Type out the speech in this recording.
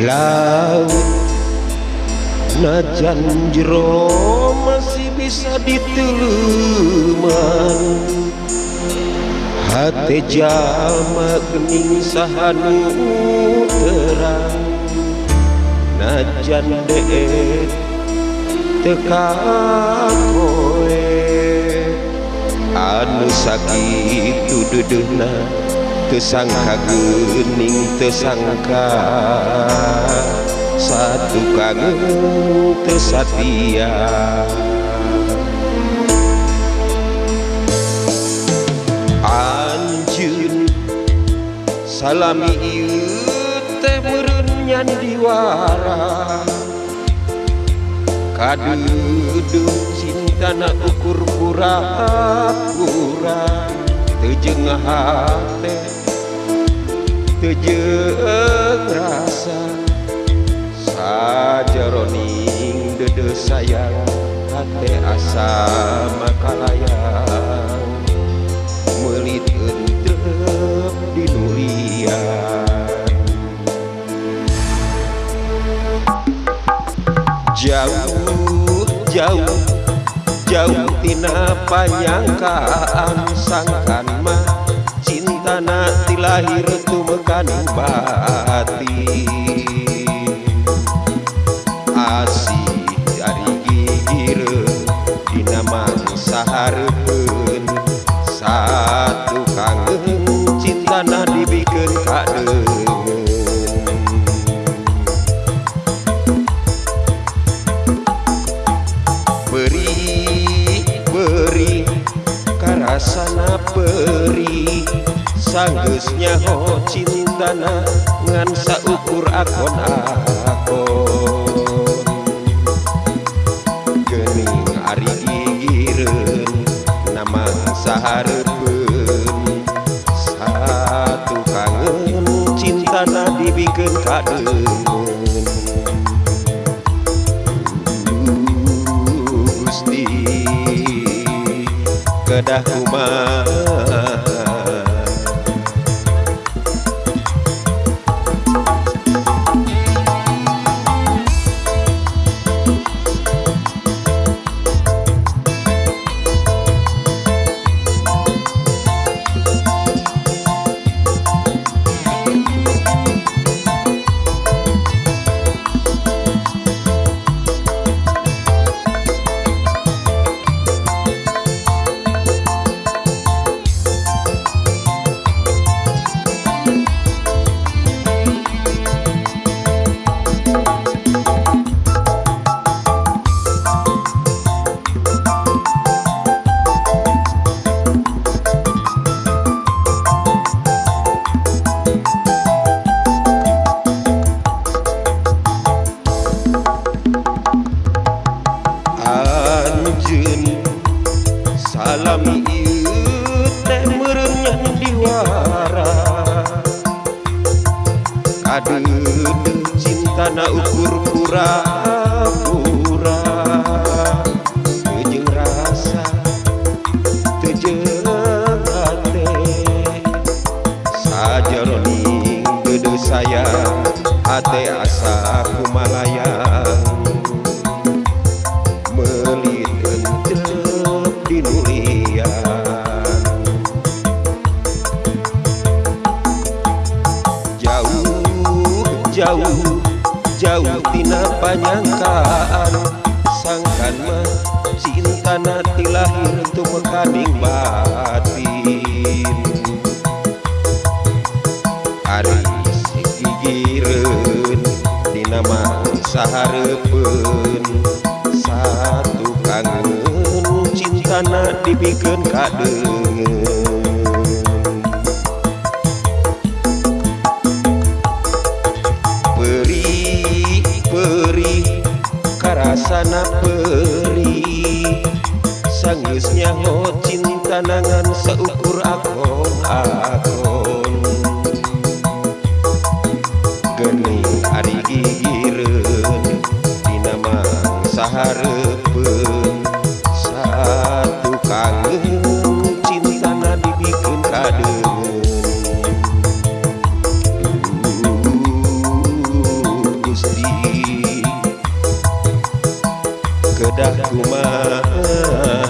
Laut najan jero masih bisa diteleman, hati jalma gening sahanu terang. Najan deet teka koe anu sakitu dedehna, tersangka gening tersangka satu kangen tersatia. Anjeun salami ieu teh meureun nyan diwara, kadudu cintana ukur pura-pura, teu jeung hate teu jeung rasa, sajaroning dede sayang hate asa makalayang, meulit entrep di nulian. Jauh jauh jauh tina panyangkaan, sangkan mah cintana ti lahir tumekaning batin. Asih dari gigireun dina mangsa hareupeun, satu kangen cintana dibikeun kadeungeun. Beri karasana peri, sanggeusnya ho cintana ngan saukur akon-akon. Geuning ari gigireun nama sahareupeun, satu kangen cintana dibikeun kadeungeun. Gusti kedah kumaha salami ieu teh meureun nyan diwara, kadeudeuh cintana ukur pura-pura, teu jeung rasa teu jeung hate, sajaroning dede sayang hate asa kumalayang, meulit entrep di nulian. Jauh jauh jauh tina panyangkaan, sangkan mah cintana ti lahir tumekaning batin. Ari gigireun dina mangsa hareupeun, satu kangen cintana dibikeun kadeungeun. Peri karasana peri, sanggeusnya ho cintana ngan saukur akon-akon. Geuning ari gigireun dina mangsa hareupeun, satu kangen cintana dibikeun kadeungeun. Gusti kedah kumaha